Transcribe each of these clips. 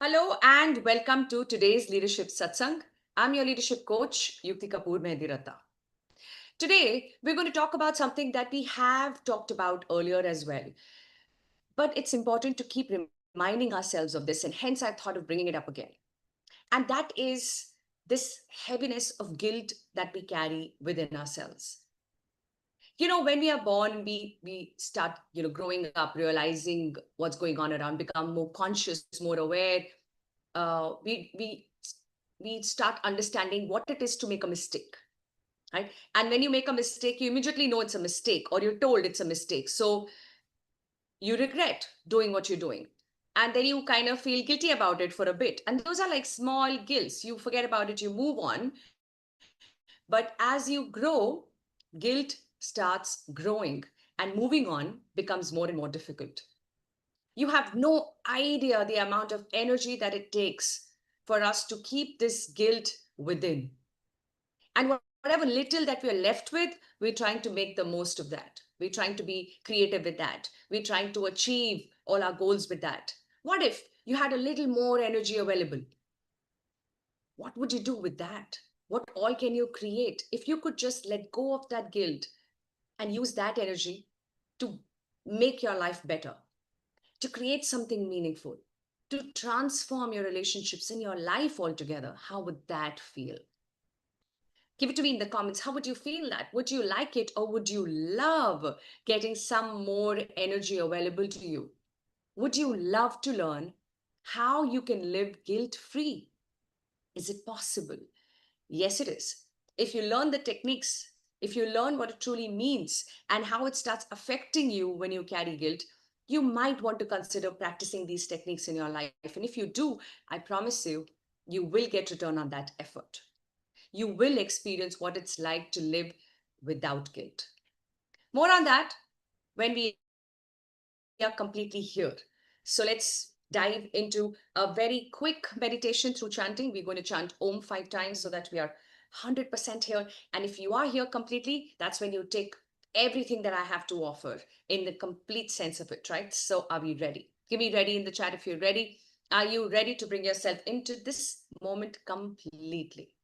Hello and welcome to today's Leadership Satsang. I'm your leadership coach, Yukti Kapoor Mehandiratta. Today, we're going to talk about something that we have talked about earlier as well. But it's important to keep reminding ourselves of this, and hence I thought of bringing it up again. And that is this heaviness of guilt that we carry within ourselves. When we are born, we start, growing up, realizing what's going on around, become more conscious, more aware. We start understanding what it is to make a mistake, right? And when you make a mistake, you immediately know it's a mistake, or you're told it's a mistake. So you regret doing what you're doing. And then you kind of feel guilty about it for a bit. And those are like small guilts. You forget about it, you move on. But as you grow, guilt starts growing and moving on becomes more and more difficult. You have no idea the amount of energy that it takes for us to keep this guilt within. And whatever little that we're left with, we're trying to make the most of that. We're trying to be creative with that. We're trying to achieve all our goals with that. What if you had a little more energy available? What would you do with that? What all can you create if you could just let go of that guilt and use that energy to make your life better, to create something meaningful, to transform your relationships in your life altogether? How would that feel? Give it to me in the comments. How would you feel that? Would you like it, or would you love getting some more energy available to you? Would you love to learn how you can live guilt free? Is it possible? Yes, it is. If you learn the techniques, if you learn what it truly means and how it starts affecting you when you carry guilt, you might want to consider practicing these techniques in your life. And if you do, I promise you, you will get return on that effort. You will experience what it's like to live without guilt. More on that when we are completely here. So let's dive into a very quick meditation through chanting. We're going to chant Om 5 times so that we are 100% here. And if you are here completely, that's when you take everything that I have to offer in the complete sense of it, right? So are we ready? Give me ready in the chat if you're ready. Are you ready to bring yourself into this moment completely?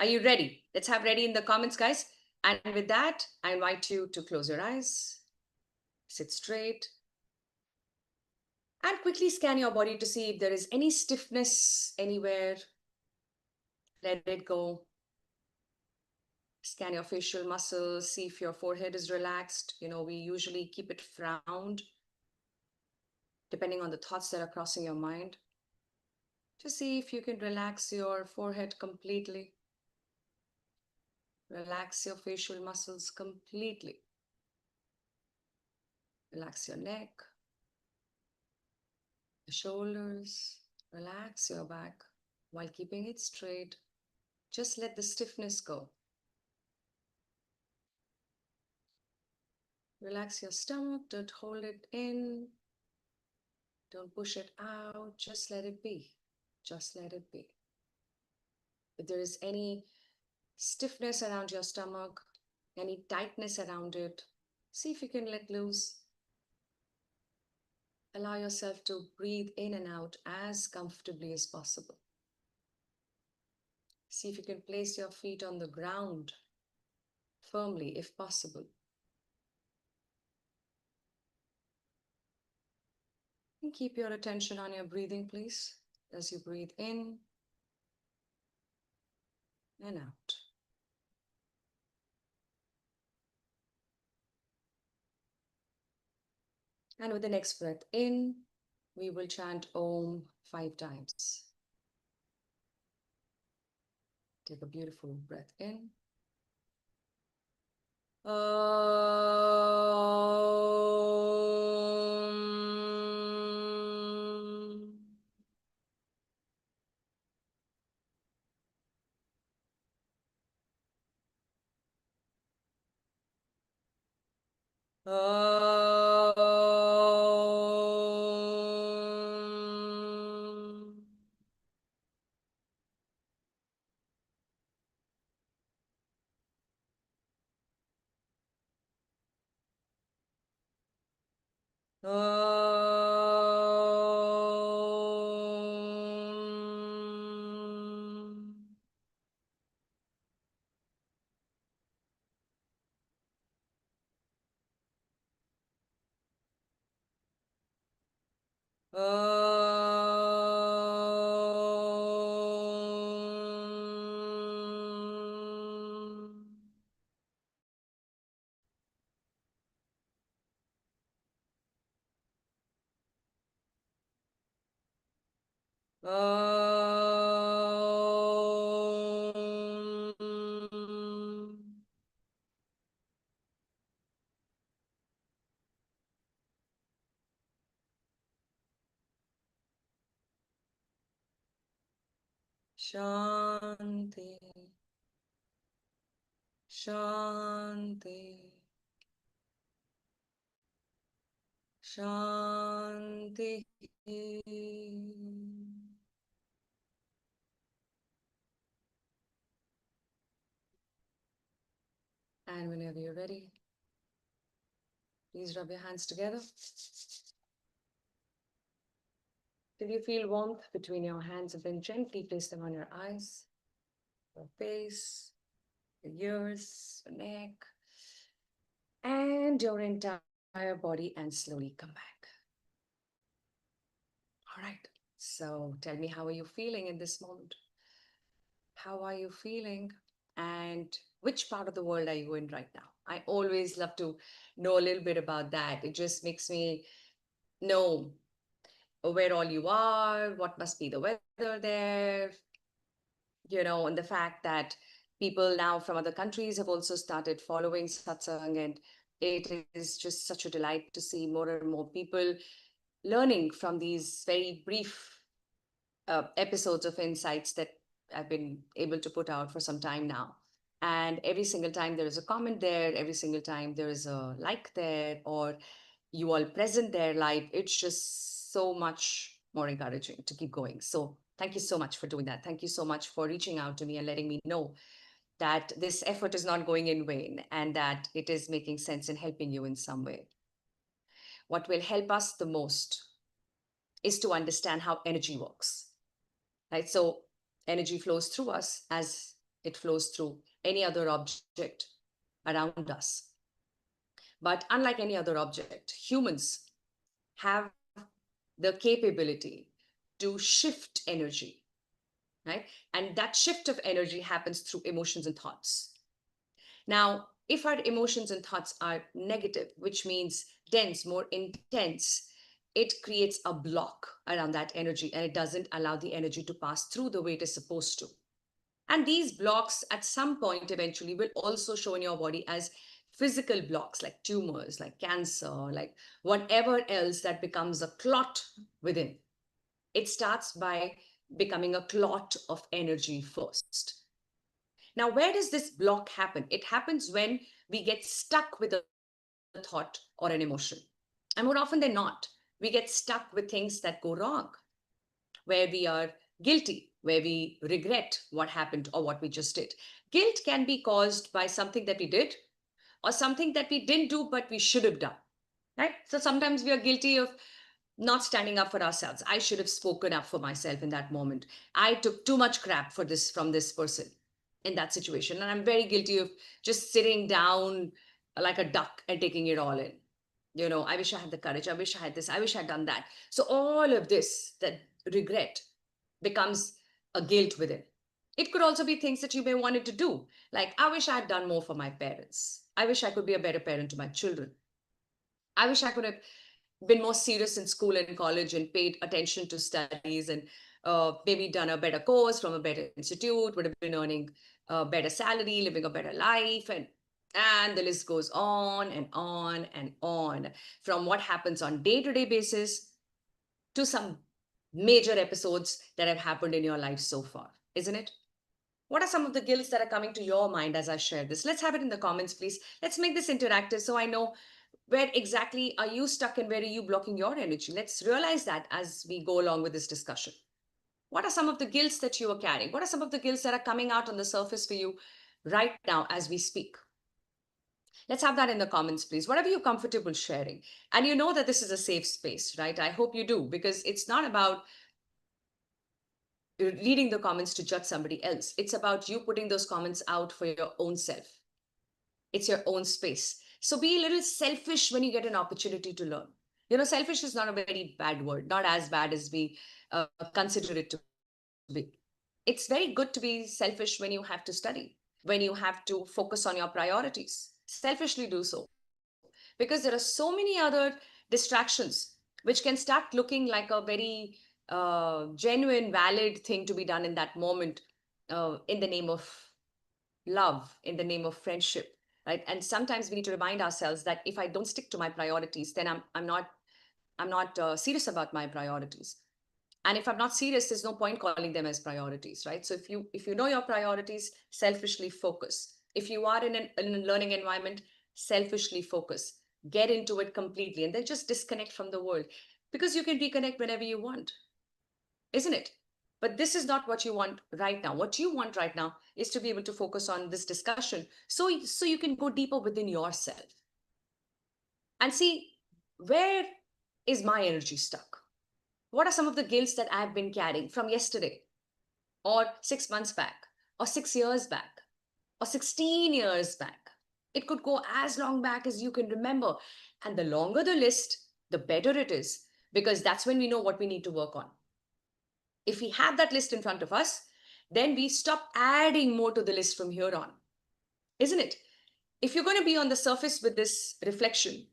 Are you ready? Let's have ready in the comments, guys. And with that, I invite you to close your eyes, sit straight, and quickly scan your body to see if there is any stiffness anywhere. Let it go. Scan your facial muscles, see if your forehead is relaxed. We usually keep it frowned, depending on the thoughts that are crossing your mind. Just see if you can relax your forehead completely. Relax your facial muscles completely. Relax your neck, the shoulders. Relax your back while keeping it straight. Just let the stiffness go. Relax your stomach. Don't hold it in. Don't push it out. Just let it be. Just let it be. If there is any stiffness around your stomach, any tightness around it, see if you can let loose. Allow yourself to breathe in and out as comfortably as possible. See if you can place your feet on the ground firmly if possible. And keep your attention on your breathing, please, as you breathe in and out. And with the next breath in, we will chant Om 5 times. Take a beautiful breath in. Om. Om. Shanti, Shanti, Shanti. And whenever you're ready, please rub your hands together. Till you feel warmth between your hands, and then gently place them on your eyes, your face, your ears, your neck, and your entire body, and slowly come back. All right. So tell me, how are you feeling in this moment? How are you feeling? And which part of the world are you in right now? I always love to know a little bit about that. It just makes me know where all you are, what must be the weather there, and the fact that people now from other countries have also started following satsang, and it is just such a delight to see more and more people learning from these very brief episodes of insights that I've been able to put out for some time now. And every single time there is a comment there, every single time there is a like there, or you all present there live, it's just so much more encouraging to keep going. So thank you so much for doing that. Thank you so much for reaching out to me and letting me know that this effort is not going in vain and that it is making sense and helping you in some way. What will help us the most is to understand how energy works, right? So energy flows through us as it flows through any other object around us. But unlike any other object, humans have the capability to shift energy, right? And that shift of energy happens through emotions and thoughts. Now, if our emotions and thoughts are negative, which means dense, more intense, it creates a block around that energy and it doesn't allow the energy to pass through the way it is supposed to. And these blocks at some point eventually will also show in your body as physical blocks like tumors, like cancer, like whatever else that becomes a clot within. It starts by becoming a clot of energy first. Now, where does this block happen? It happens when we get stuck with a thought or an emotion. And more often than not, we get stuck with things that go wrong, where we are guilty, where we regret what happened or what we just did. Guilt can be caused by something that we did or something that we didn't do, but we should have done, right? So sometimes we are guilty of not standing up for ourselves. I should have spoken up for myself in that moment. I took too much crap for this from this person in that situation. And I'm very guilty of just sitting down like a duck and taking it all in. I wish I had the courage. I wish I had this. I wish I had done that. So all of this, that regret becomes a guilt within. It could also be things that you may wanted to do. Like, I wish I had done more for my parents. I wish I could be a better parent to my children. I wish I could have been more serious in school and college and paid attention to studies and maybe done a better course from a better institute, would have been earning a better salary, living a better life, and the list goes on and on and on, from what happens on day-to-day basis to some major episodes that have happened in your life so far, isn't it? What are some of the guilts that are coming to your mind as I share this? Let's have it in the comments, please. Let's make this interactive so I know where exactly are you stuck and where are you blocking your energy. Let's realize that as we go along with this discussion. What are some of the guilts that you are carrying? What are some of the guilts that are coming out on the surface for you right now as we speak? Let's have that in the comments, please. Whatever you're comfortable sharing. And you know that this is a safe space, right? I hope you do, because it's not about reading the comments to judge somebody else. It's about you putting those comments out for your own self. It's your own space. So be a little selfish when you get an opportunity to learn. Selfish is not a very bad word, not as bad as we consider it to be. It's very good to be selfish when you have to study, when you have to focus on your priorities. Selfishly do so. Because there are so many other distractions which can start looking like a very genuine, valid thing to be done in that moment, in the name of love, in the name of friendship, right? And sometimes we need to remind ourselves that if I don't stick to my priorities, then I'm not serious about my priorities. And if I'm not serious, there's no point calling them as priorities, right? So if you know your priorities, selfishly focus. If you are in a learning environment, selfishly focus. Get into it completely, and then just disconnect from the world, because you can reconnect whenever you want, isn't it? But this is not what you want right now. What you want right now is to be able to focus on this discussion, so you can go deeper within yourself and see, where is my energy stuck? What are some of the guilts that I've been carrying from yesterday, or 6 months back, or 6 years back, or 16 years back? It could go as long back as you can remember. And the longer the list, the better it is, because that's when we know what we need to work on. If we have that list in front of us, then we stop adding more to the list from here on, isn't it? If you're going to be on the surface with this reflection,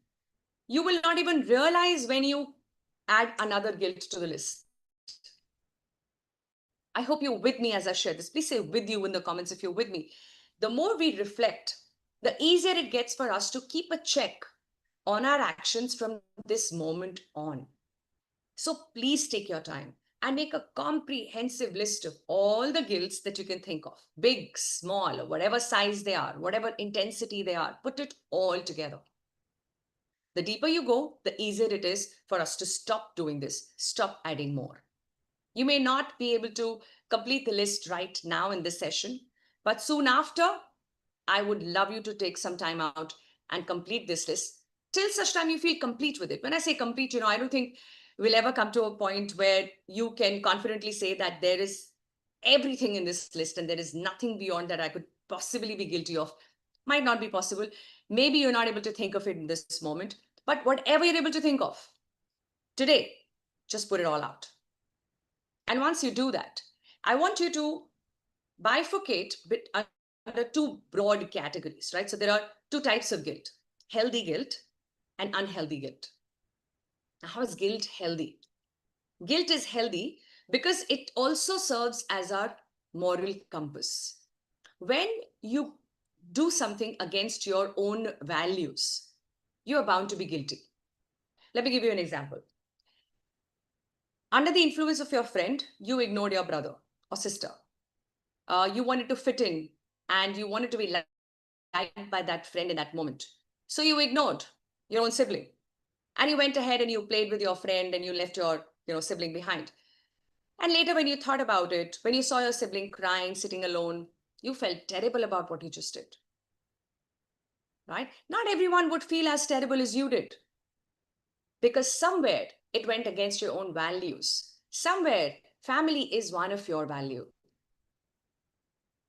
you will not even realize when you add another guilt to the list. I hope you're with me as I share this. Please say with you in the comments if you're with me. The more we reflect, the easier it gets for us to keep a check on our actions from this moment on. So please take your time and make a comprehensive list of all the guilts that you can think of, big, small, whatever size they are, whatever intensity they are. Put it all together. The deeper you go, the easier it is for us to stop doing this, stop adding more. You may not be able to complete the list right now in this session, but soon after, I would love you to take some time out and complete this list till such time you feel complete with it. When I say complete, I don't think we'll ever come to a point where you can confidently say that there is everything in this list and there is nothing beyond that I could possibly be guilty of. Might not be possible. Maybe you're not able to think of it in this moment, but whatever you're able to think of today, just put it all out. And once you do that, I want you to bifurcate under two broad categories, right? So there are two types of guilt: healthy guilt and unhealthy guilt. Now, how is guilt healthy? Guilt is healthy because it also serves as our moral compass. When you do something against your own values, you are bound to be guilty. Let me give you an example. Under the influence of your friend, you ignored your brother or sister. You wanted to fit in and you wanted to be liked by that friend in that moment. So you ignored your own sibling and you went ahead and you played with your friend and you left your sibling behind. And later, when you thought about it, when you saw your sibling crying, sitting alone, you felt terrible about what you just did. Right? Not everyone would feel as terrible as you did, because somewhere it went against your own values. Somewhere family is one of your value.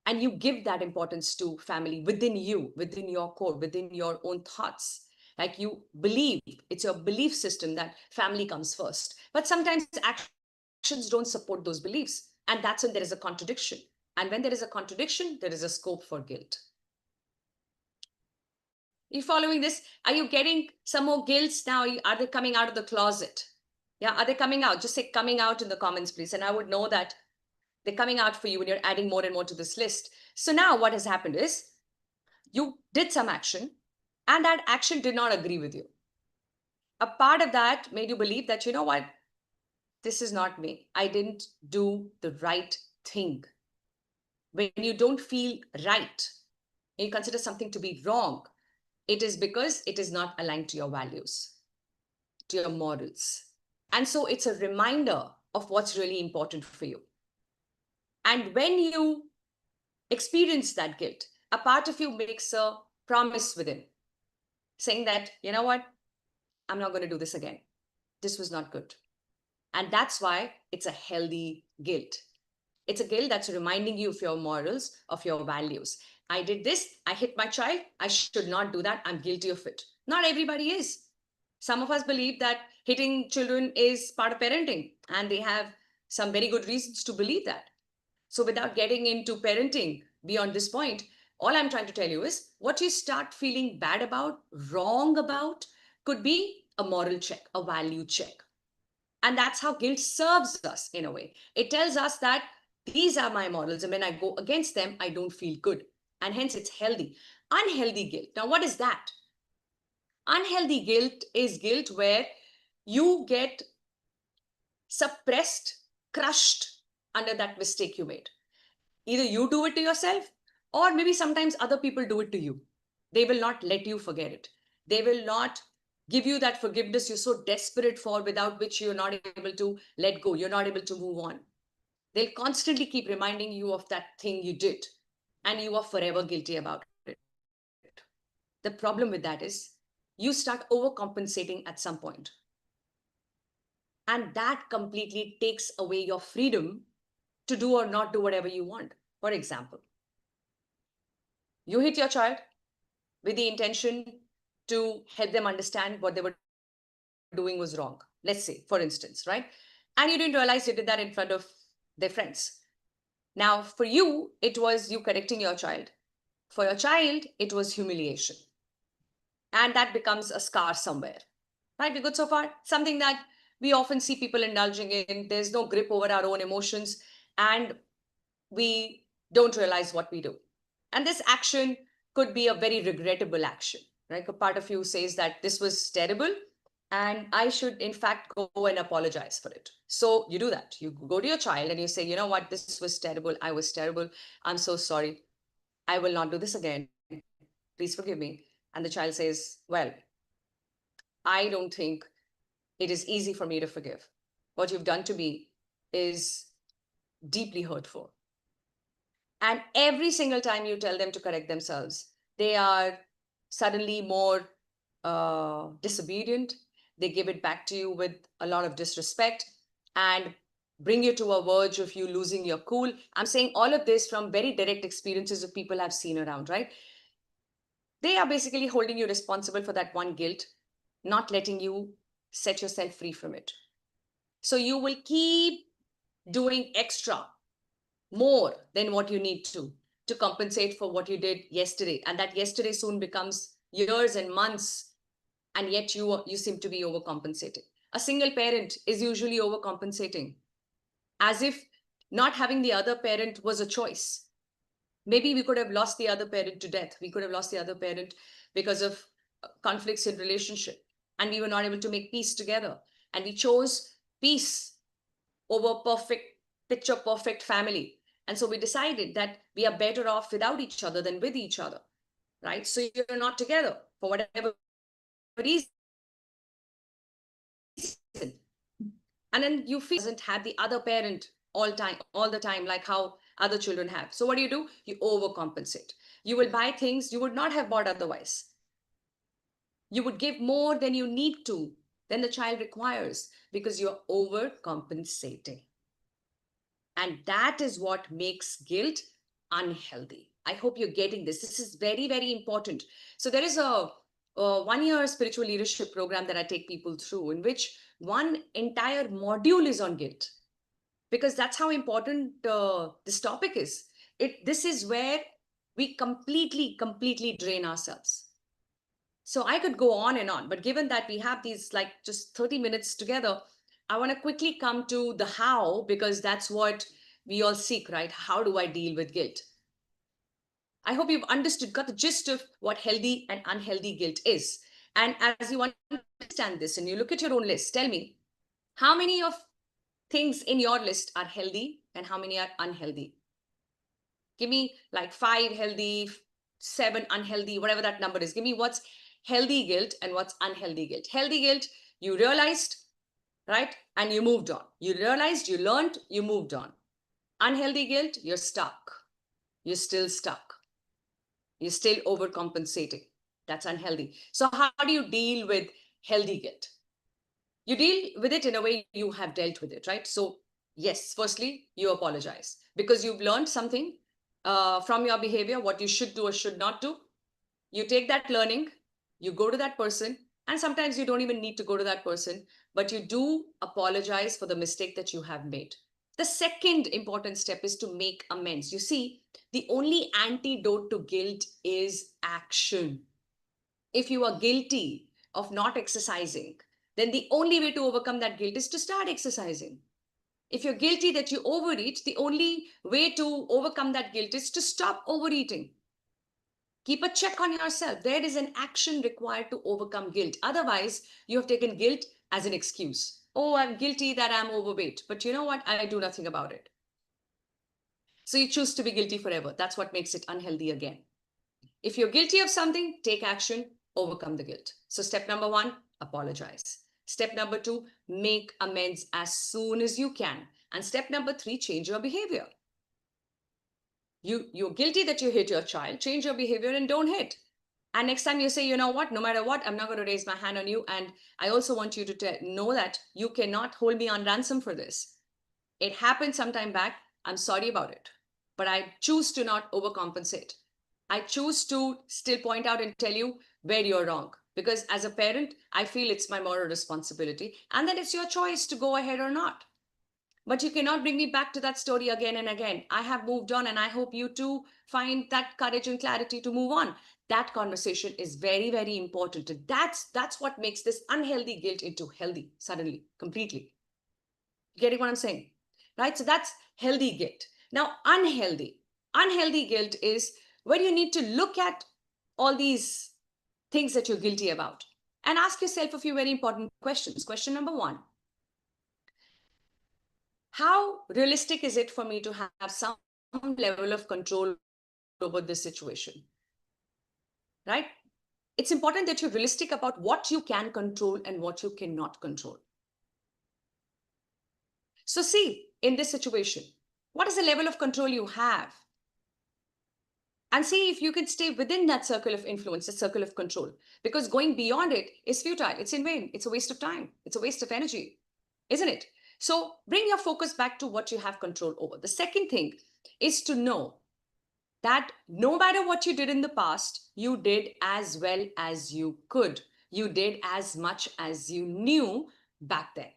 And you give that importance to family within you, within your core, within your own thoughts. Like you believe, it's your belief system that family comes first. But sometimes actions don't support those beliefs. And that's when there is a contradiction. And when there is a contradiction, there is a scope for guilt. You following this? Are you getting some more guilts now? Are they coming out of the closet? Yeah, are they coming out? Just say coming out in the comments, please. And I would know that they're coming out for you when you're adding more and more to this list. So now what has happened is you did some action and that action did not agree with you. A part of that made you believe that, you know what, this is not me. I didn't do the right thing. When you don't feel right, and you consider something to be wrong, it is because it is not aligned to your values, to your morals. And so it's a reminder of what's really important for you. And when you experience that guilt, a part of you makes a promise within, saying that, you know what, I'm not going to do this again. This was not good. And that's why it's a healthy guilt. It's a guilt that's reminding you of your morals, of your values. I did this, I hit my child, I should not do that, I'm guilty of it. Not everybody is. Some of us believe that hitting children is part of parenting, and they have some very good reasons to believe that. So without getting into parenting beyond this point, all I'm trying to tell you is what you start feeling bad about, wrong about, could be a moral check, a value check. And that's how guilt serves us in a way. It tells us that these are my morals, and when I go against them, I don't feel good. And hence it's healthy. Unhealthy guilt. Now, what is that? Unhealthy guilt is guilt where you get suppressed, crushed under that mistake you made. Either you do it to yourself, or maybe sometimes other people do it to you. They will not let you forget it. They will not give you that forgiveness you're so desperate for, without which you're not able to let go. You're not able to move on. They'll constantly keep reminding you of that thing you did, and you are forever guilty about it. The problem with that is you start overcompensating at some point. And that completely takes away your freedom to do or not do whatever you want. For example, you hit your child with the intention to help them understand what they were doing was wrong. Let's say, for instance, right? And you didn't realize you did that in front of their friends. Now, for you, it was you correcting your child. For your child, it was humiliation. And that becomes a scar somewhere. Right? We're good so far? Something that we often see people indulging in. There's no grip over our own emotions, and we don't realize what we do. And this action could be a very regrettable action, right? A part of you says that this was terrible and I should, in fact, go and apologize for it. So you do that. You go to your child and you say, you know what, this was terrible. I was terrible. I'm so sorry. I will not do this again. Please forgive me. And the child says, well, I don't think it is easy for me to forgive. What you've done to me is deeply hurtful. And every single time you tell them to correct themselves, they are suddenly more disobedient. They give it back to you with a lot of disrespect and bring you to a verge of you losing your cool. I'm saying all of this from very direct experiences of people I've seen around, right? They are basically holding you responsible for that one guilt, not letting you set yourself free from it. So you will keep doing extra, more than what you need to compensate for what you did yesterday. And that yesterday soon becomes years and months, and yet you seem to be overcompensating. A single parent is usually overcompensating, as if not having the other parent was a choice. Maybe we could have lost the other parent to death. We could have lost the other parent because of conflicts in relationship, and we were not able to make peace together. And we chose peace over picture perfect family. And so we decided that we are better off without each other than with each other, right? So you're not together for whatever reason. And then you feel doesn't have the other parent all the time, like how other children have. So what do? You overcompensate. You will buy things you would not have bought otherwise. You would give more than you need to, than the child requires, because you're overcompensating. And that is what makes guilt unhealthy. I hope you're getting this. This is very, very important. So there is a 1 year spiritual leadership program that I take people through, in which one entire module is on guilt, because that's how important this topic is. This is where we completely drain ourselves. So I could go on and on, but given that we have these like just 30 minutes together, I want to quickly come to the how, because that's what we all seek, right? How do I deal with guilt? I hope you've understood, got the gist of what healthy and unhealthy guilt is. And as you understand this and you look at your own list, tell me how many of things in your list are healthy and how many are unhealthy? Give me like 5 healthy, 7 unhealthy, whatever that number is. Give me what's healthy guilt and what's unhealthy guilt. Healthy guilt, you realized, right? And you moved on. You realized, you learned, you moved on. Unhealthy guilt, you're stuck. You're still stuck. You're still overcompensating. That's unhealthy. So how do you deal with healthy guilt? You deal with it in a way you have dealt with it, right? So yes, firstly, you apologize because you've learned something from your behavior, what you should do or should not do. You take that learning, you go to that person, and sometimes you don't even need to go to that person. but you do apologize for the mistake that you have made. The second important step is to make amends. You see, the only antidote to guilt is action. If you are guilty of not exercising, then the only way to overcome that guilt is to start exercising. If you're guilty that you overeat, the only way to overcome that guilt is to stop overeating. Keep a check on yourself. There is an action required to overcome guilt. Otherwise, you have taken guilt as an excuse. Oh, I'm guilty that I'm overweight. But you know what? I do nothing about it. So you choose to be guilty forever. That's what makes it unhealthy again. If you're guilty of something, take action, overcome the guilt. So step number 1, apologize. Step number 2, make amends as soon as you can. And step number 3, change your behavior. You're guilty that you hit your child, change your behavior and don't hit. And next time you say, you know what, no matter what, I'm not going to raise my hand on you. And I also want you to know that you cannot hold me on ransom for this. It happened some time back. I'm sorry about it. But I choose to not overcompensate. I choose to still point out and tell you where you're wrong. Because as a parent, I feel it's my moral responsibility. And then it's your choice to go ahead or not. But you cannot bring me back to that story again and again. I have moved on, and I hope you too find that courage and clarity to move on. That conversation is very, very important. And that's what makes this unhealthy guilt into healthy suddenly, completely. Getting what I'm saying? Right? So that's healthy guilt. Now, unhealthy guilt is where you need to look at all these things that you're guilty about and ask yourself a few very important questions. Question number 1. How realistic is it for me to have some level of control over this situation? Right? It's important that you're realistic about what you can control and what you cannot control. So see, in this situation, what is the level of control you have? And see if you can stay within that circle of influence, the circle of control. Because going beyond it is futile. It's in vain. It's a waste of time. It's a waste of energy, isn't it? So bring your focus back to what you have control over. The second thing is to know that no matter what you did in the past, you did as well as you could. You did as much as you knew back then,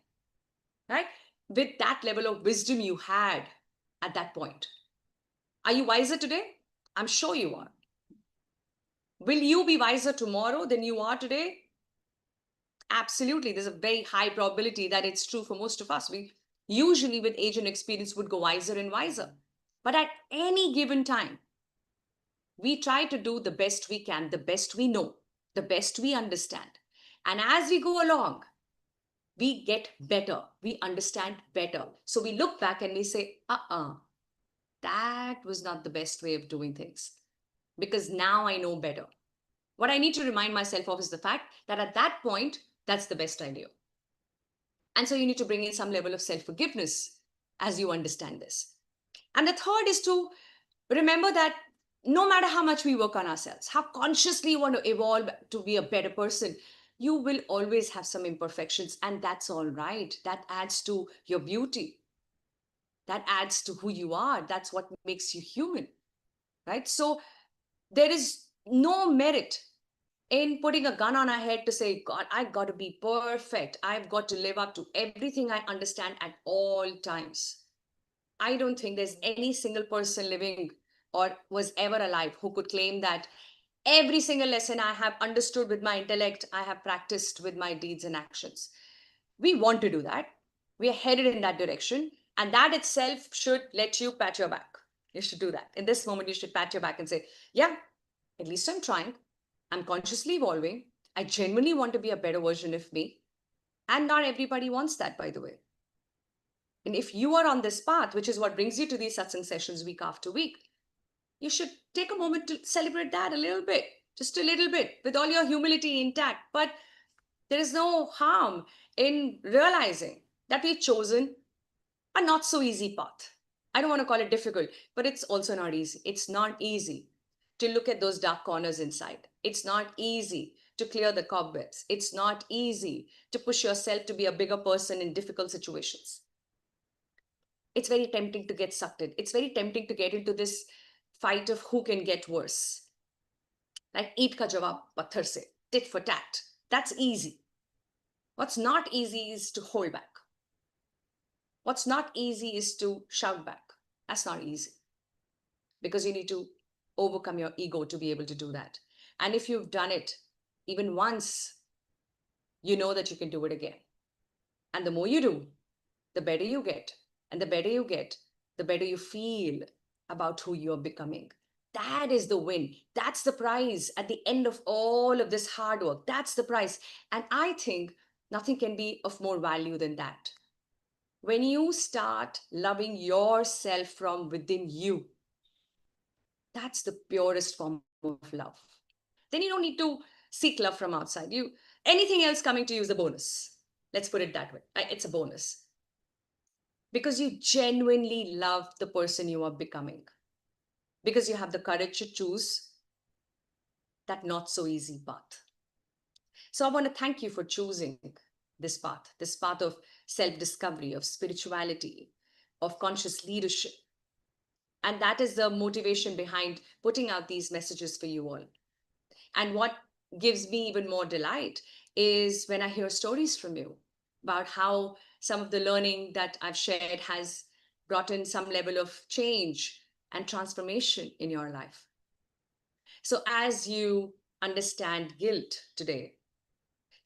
right? With that level of wisdom you had at that point. Are you wiser today? I'm sure you are. Will you be wiser tomorrow than you are today? Absolutely. There's a very high probability that it's true for most of us. We usually, with age and experience, would go wiser and wiser. But at any given time, we try to do the best we can, the best we know, the best we understand. And as we go along, we get better, we understand better. So we look back and we say, that was not the best way of doing things, because now I know better. What I need to remind myself of is the fact that at that point, that's the best idea. And so you need to bring in some level of self-forgiveness as you understand this. And the third is to remember that no matter how much we work on ourselves, how consciously you want to evolve to be a better person, you will always have some imperfections, and that's all right. That adds to your beauty. That adds to who you are. That's what makes you human, right? So there is no merit in putting a gun on our head to say, God, I've got to be perfect. I've got to live up to everything I understand at all times. I don't think there's any single person living or was ever alive who could claim that every single lesson I have understood with my intellect, I have practiced with my deeds and actions. We want to do that. We are headed in that direction. And that itself should let you pat your back. You should do that. In this moment, you should pat your back and say, yeah, at least I'm trying. I'm consciously evolving. I genuinely want to be a better version of me. And not everybody wants that, by the way. And if you are on this path, which is what brings you to these satsang sessions week after week, you should take a moment to celebrate that a little bit, just a little bit, with all your humility intact. But there is no harm in realizing that we've chosen a not so easy path. I don't want to call it difficult, but it's also not easy. It's not easy to look at those dark corners inside. It's not easy to clear the cobwebs. It's not easy to push yourself to be a bigger person in difficult situations. It's very tempting to get sucked in. It's very tempting to get into this fight of who can get worse. Like eat ka jawab patthar se, tit for tat. That's easy. What's not easy is to hold back. What's not easy is to shout back. That's not easy because you need to overcome your ego to be able to do that. And if you've done it even once, you know that you can do it again. And the more you do, the better you get. And the better you get, the better you feel about who you're becoming. That is the win. That's the prize at the end of all of this hard work. That's the prize. And I think nothing can be of more value than that. When you start loving yourself from within you, that's the purest form of love. Then you don't need to seek love from outside. You anything else coming to you is a bonus. Let's put it that way. It's a bonus because you genuinely love the person you are becoming, because you have the courage to choose that not so easy path. So I want to thank you for choosing this path of self discovery, of spirituality, of conscious leadership. And that is the motivation behind putting out these messages for you all. And what gives me even more delight is when I hear stories from you about how some of the learning that I've shared has brought in some level of change and transformation in your life. So, as you understand guilt today,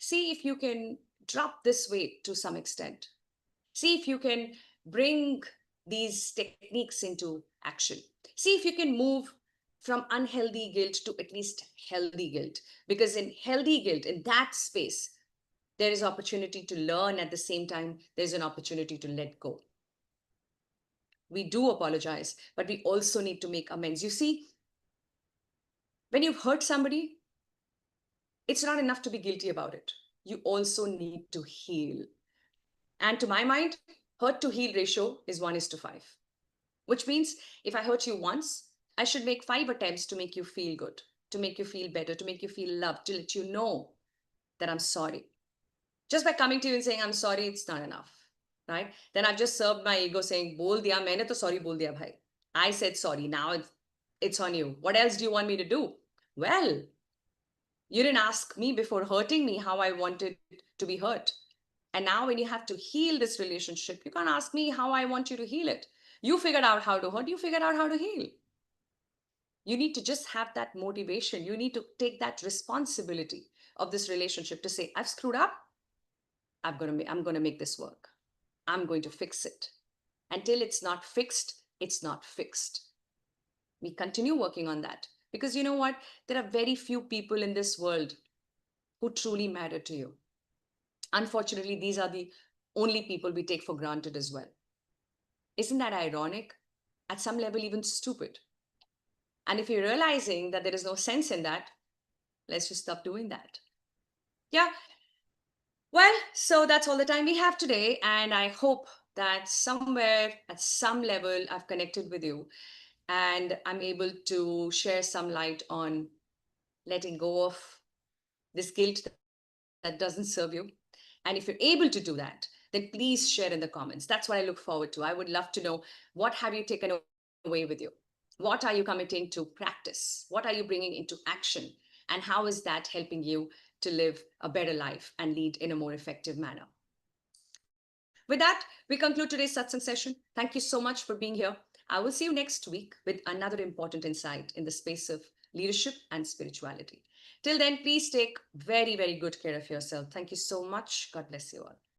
see if you can drop this weight to some extent. See if you can bring these techniques into action. See if you can move from unhealthy guilt to at least healthy guilt. Because in healthy guilt, in that space, there is opportunity to learn. At the same time, there's an opportunity to let go. We do apologize, but we also need to make amends. You see, when you've hurt somebody, it's not enough to be guilty about it. You also need to heal. And to my mind, hurt to heal ratio is 1:5, which means if I hurt you once, I should make 5 attempts to make you feel good, to make you feel better, to make you feel loved, to let you know that I'm sorry. Just by coming to you and saying I'm sorry, it's not enough, right? Then I've just served my ego saying, "Bol diya, maine to sorry bol diya, bhai. I said sorry. Now it's on you. What else do you want me to do?" Well, you didn't ask me before hurting me how I wanted to be hurt. And now, when you have to heal this relationship, you can't ask me how I want you to heal it. You figured out how to hurt, you figured out how to heal. You need to just have that motivation. You need to take that responsibility of this relationship to say, I've screwed up. I'm going to make this work. I'm going to fix it. Until it's not fixed, it's not fixed. We continue working on that because you know what? There are very few people in this world who truly matter to you. Unfortunately, these are the only people we take for granted as well. Isn't that ironic? At some level, even stupid. And if you're realizing that there is no sense in that, let's just stop doing that. Yeah. Well, so that's all the time we have today. And I hope that somewhere at some level, I've connected with you and I'm able to share some light on letting go of this guilt that doesn't serve you. And if you're able to do that, then please share in the comments. That's what I look forward to. I would love to know, what have you taken away with you? What are you committing to practice? What are you bringing into action? And how is that helping you to live a better life and lead in a more effective manner? With that, we conclude today's satsang session. Thank you so much for being here. I will see you next week with another important insight in the space of leadership and spirituality. Till then, please take very, very good care of yourself. Thank you so much. God bless you all.